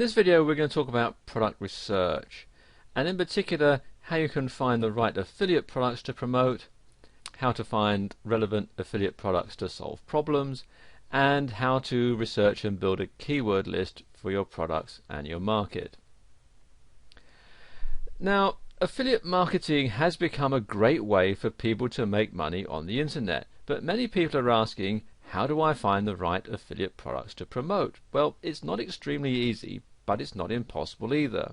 this video we're going to talk about product research, and in particular how you can find the right affiliate products to promote, how to find relevant affiliate products to solve problems, and how to research and build a keyword list for your products and your market. Now, affiliate marketing has become a great way for people to make money on the internet, but many people are asking, how do I find the right affiliate products to promote? Well, it's not extremely easy, but it's not impossible either.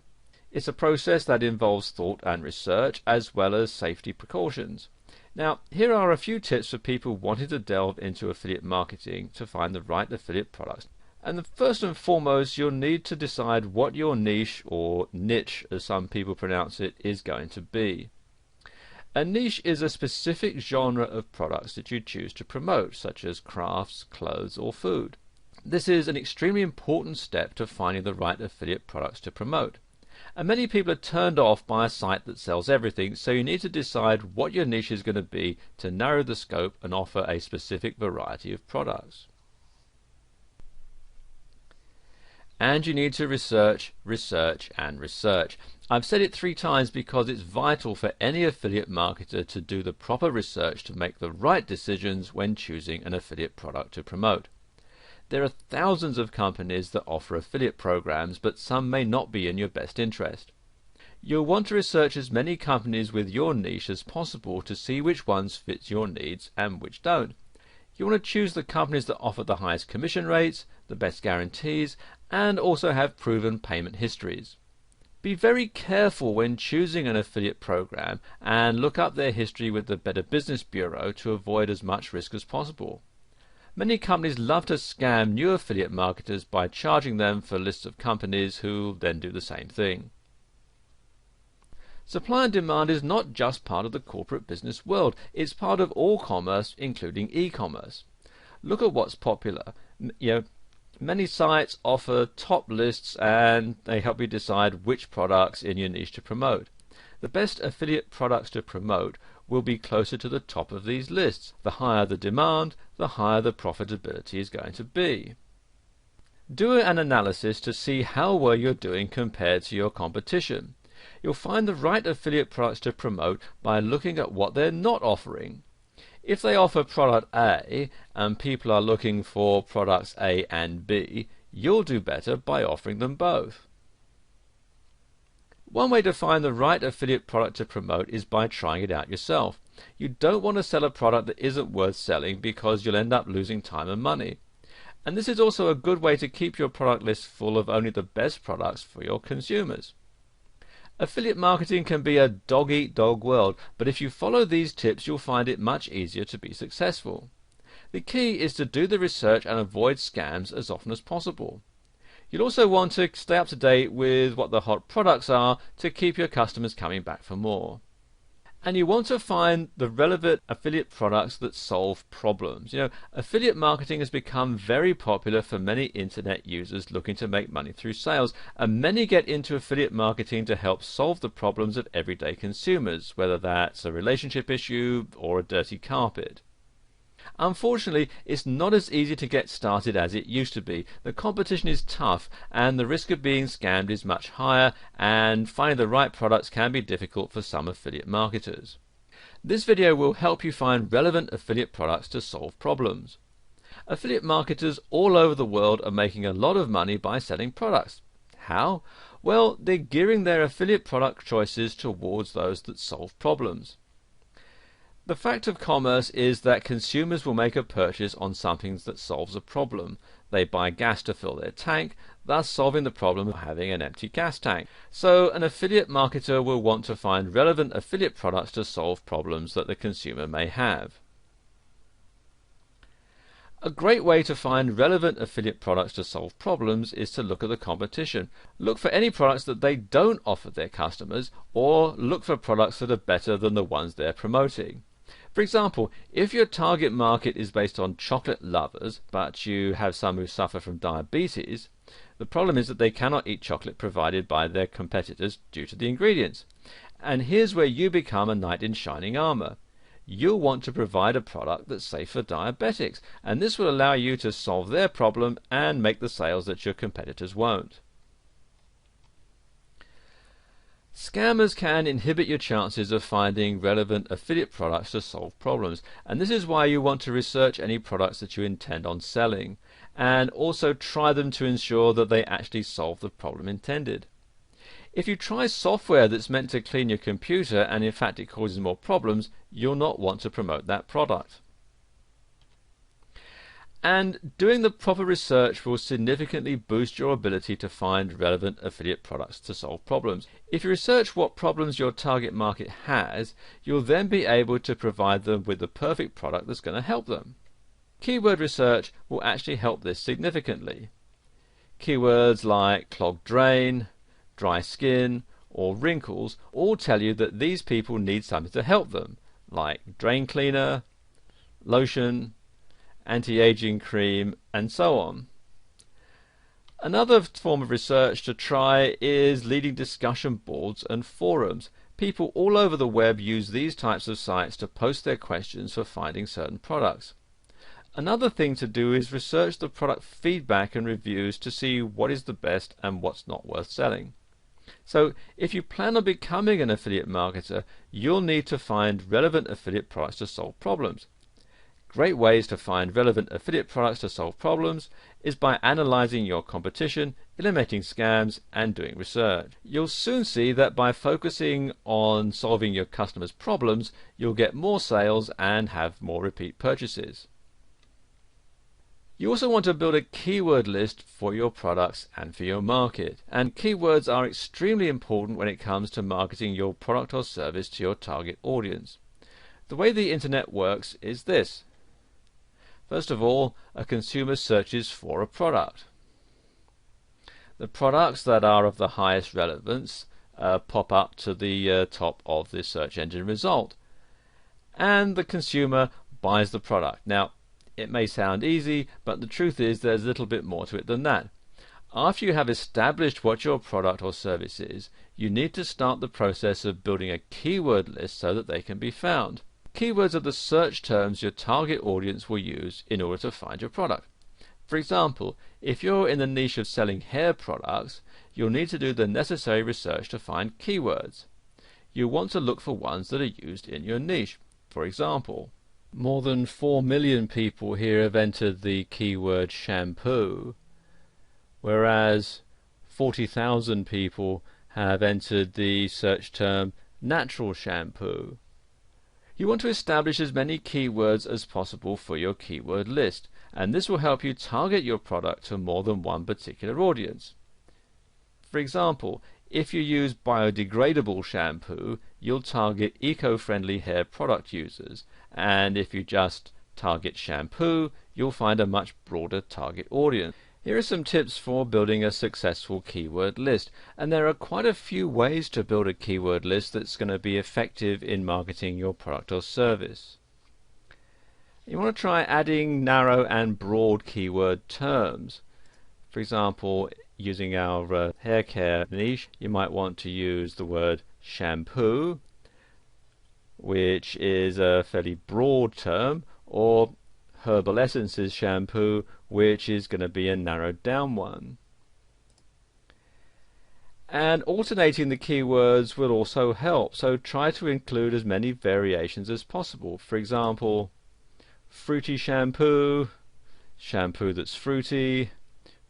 It's a process that involves thought and research as well as safety precautions. Now, here are a few tips for people wanting to delve into affiliate marketing to find the right affiliate products. And first and foremost, you'll need to decide what your niche, or niche as some people pronounce it, is going to be. A niche is a specific genre of products that you choose to promote, such as crafts, clothes, or food. This is an extremely important step to finding the right affiliate products to promote. And many people are turned off by a site that sells everything, so you need to decide what your niche is going to be to narrow the scope and offer a specific variety of products. And you need to research, and research. I've said it 3 times because it's vital for any affiliate marketer to do the proper research to make the right decisions when choosing an affiliate product to promote. There are thousands of companies that offer affiliate programs, but some may not be in your best interest. You'll want to research as many companies with your niche as possible to see which ones fit your needs and which don't. You want to choose the companies that offer the highest commission rates, the best guarantees, and also have proven payment histories. Be very careful when choosing an affiliate program and look up their history with the Better Business Bureau to avoid as much risk as possible. Many companies love to scam new affiliate marketers by charging them for lists of companies who then do the same thing. Supply and demand is not just part of the corporate business world, it's part of all commerce, including e-commerce. Look at what's popular. Many sites offer top lists and they help you decide which products in your niche to promote. The best affiliate products to promote will be closer to the top of these lists. The higher the demand, the higher the profitability is going to be. Do an analysis to see how well you're doing compared to your competition. You'll find the right affiliate products to promote by looking at what they're not offering. If they offer product A and people are looking for products A and B, you'll do better by offering them both. One way to find the right affiliate product to promote is by trying it out yourself. You don't want to sell a product that isn't worth selling because you'll end up losing time and money. And this is also a good way to keep your product list full of only the best products for your consumers. Affiliate marketing can be a dog-eat-dog world, but if you follow these tips you'll find it much easier to be successful. The key is to do the research and avoid scams as often as possible. You'll also want to stay up to date with what the hot products are to keep your customers coming back for more. And you want to find the relevant affiliate products that solve problems. Affiliate marketing has become very popular for many internet users looking to make money through sales, and many get into affiliate marketing to help solve the problems of everyday consumers, whether that's a relationship issue or a dirty carpet. Unfortunately, it's not as easy to get started as it used to be. The competition is tough and the risk of being scammed is much higher, and finding the right products can be difficult for some affiliate marketers. This video will help you find relevant affiliate products to solve problems. Affiliate marketers all over the world are making a lot of money by selling products. How? Well, they're gearing their affiliate product choices towards those that solve problems. The fact of commerce is that consumers will make a purchase on something that solves a problem. They buy gas to fill their tank, thus solving the problem of having an empty gas tank. So an affiliate marketer will want to find relevant affiliate products to solve problems that the consumer may have. A great way to find relevant affiliate products to solve problems is to look at the competition. Look for any products that they don't offer their customers, or look for products that are better than the ones they're promoting. For example, if your target market is based on chocolate lovers, but you have some who suffer from diabetes, the problem is that they cannot eat chocolate provided by their competitors due to the ingredients. And here's where you become a knight in shining armor. You'll want to provide a product that's safe for diabetics, and this will allow you to solve their problem and make the sales that your competitors won't. Scammers can inhibit your chances of finding relevant affiliate products to solve problems, and this is why you want to research any products that you intend on selling, and also try them to ensure that they actually solve the problem intended. If you try software that's meant to clean your computer and in fact it causes more problems, you'll not want to promote that product. And doing the proper research will significantly boost your ability to find relevant affiliate products to solve problems. If you research what problems your target market has, you'll then be able to provide them with the perfect product that's going to help them. Keyword research will actually help this significantly. Keywords like clogged drain, dry skin, or wrinkles all tell you that these people need something to help them, like drain cleaner, lotion, anti-aging cream, and so on. Another form of research to try is leading discussion boards and forums. People all over the web use these types of sites to post their questions for finding certain products. Another thing to do is research the product feedback and reviews to see what is the best and what's not worth selling. So if you plan on becoming an affiliate marketer, you'll need to find relevant affiliate products to solve problems. Great ways to find relevant affiliate products to solve problems is by analyzing your competition, eliminating scams, and doing research. You'll soon see that by focusing on solving your customers' problems, you'll get more sales and have more repeat purchases. You also want to build a keyword list for your products and for your market. And keywords are extremely important when it comes to marketing your product or service to your target audience. The way the internet works is this. First of all, a consumer searches for a product. The products that are of the highest relevance pop up to the top of the search engine result. And the consumer buys the product. Now, it may sound easy, but the truth is there's a little bit more to it than that. After you have established what your product or service is, you need to start the process of building a keyword list so that they can be found. Keywords are the search terms your target audience will use in order to find your product. For example, if you're in the niche of selling hair products, you'll need to do the necessary research to find keywords. You'll want to look for ones that are used in your niche. For example, more than 4 million people here have entered the keyword shampoo, whereas 40,000 people have entered the search term natural shampoo. You want to establish as many keywords as possible for your keyword list, and this will help you target your product to more than one particular audience. For example, if you use biodegradable shampoo, you'll target eco-friendly hair product users, and if you just target shampoo, you'll find a much broader target audience. Here are some tips for building a successful keyword list, and there are quite a few ways to build a keyword list that's going to be effective in marketing your product or service. You want to try adding narrow and broad keyword terms. For example, using our hair care niche, you might want to use the word shampoo, which is a fairly broad term, or herbal essences shampoo, which is going to be a narrowed down one. And alternating the keywords will also help, so try to include as many variations as possible. For example, fruity shampoo, shampoo that's fruity,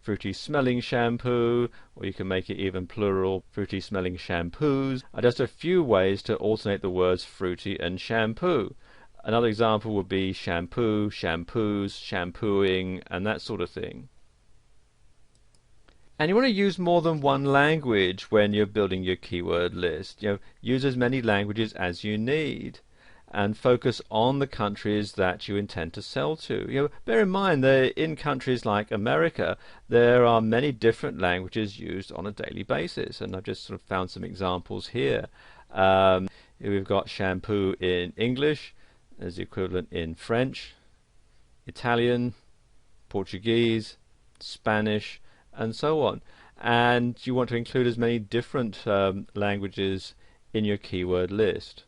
fruity smelling shampoo, or you can make it even plural, fruity smelling shampoos, are just a few ways to alternate the words fruity and shampoo. Another example would be shampoo, shampoos, shampooing, and that sort of thing. And you want to use more than one language when you're building your keyword list. Use as many languages as you need, and focus on the countries that you intend to sell to. Bear in mind that in countries like America, there are many different languages used on a daily basis, and I've just sort of found some examples here. We've got shampoo in English as the equivalent in French, Italian, Portuguese, Spanish, and so on. And you want to include as many different languages in your keyword list.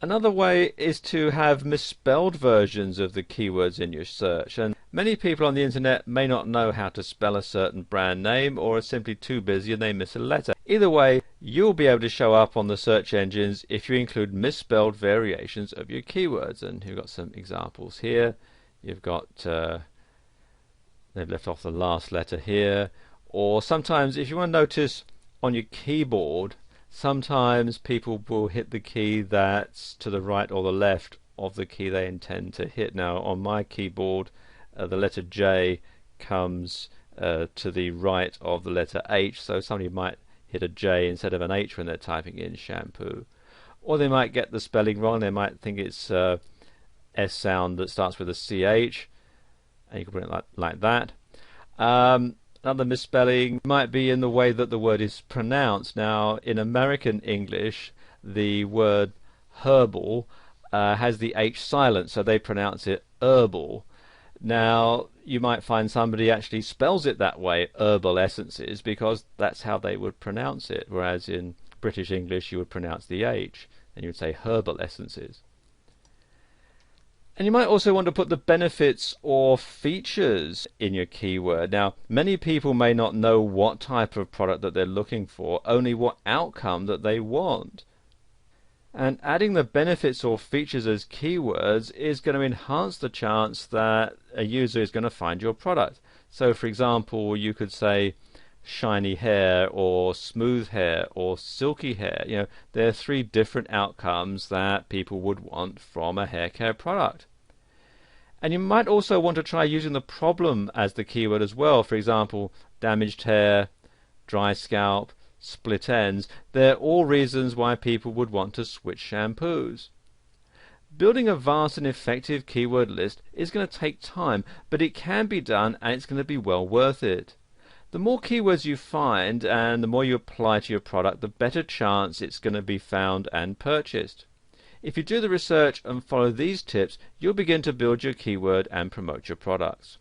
Another way is to have misspelled versions of the keywords in your search, and Many people on the internet may not know how to spell a certain brand name, or are simply too busy and they miss a letter. Either way, you'll be able to show up on the search engines if you include misspelled variations of your keywords. And you've got some examples here. You've got they've left off the last letter here. Or sometimes, if you want to notice on your keyboard, sometimes people will hit the key that's to the right or the left of the key they intend to hit. Now on my keyboard, the letter J comes to the right of the letter H, so somebody might hit a J instead of an H when they're typing in shampoo. Or they might get the spelling wrong. They might think it's S sound that starts with a CH, and you can put it like that. Another misspelling might be in the way that the word is pronounced. Now in American English, the word herbal has the H silent, so they pronounce it herbal. Now you might find somebody actually spells it that way, herbal essences, because that's how they would pronounce it, whereas in British English you would pronounce the H and you would say herbal essences. And you might also want to put the benefits or features in your keyword. Now many people may not know what type of product that they're looking for, only what outcome that they want. And adding the benefits or features as keywords is going to enhance the chance that a user is going to find your product. So for example, you could say shiny hair or smooth hair or silky hair. You know, there are 3 different outcomes that people would want from a hair care product. And you might also want to try using the problem as the keyword as well. For example, damaged hair, dry scalp, split ends. They're all reasons why people would want to switch shampoos. Building a vast and effective keyword list is going to take time, but it can be done and it's going to be well worth it. The more keywords you find and the more you apply to your product, the better chance it's going to be found and purchased. If you do the research and follow these tips, you'll begin to build your keyword and promote your products.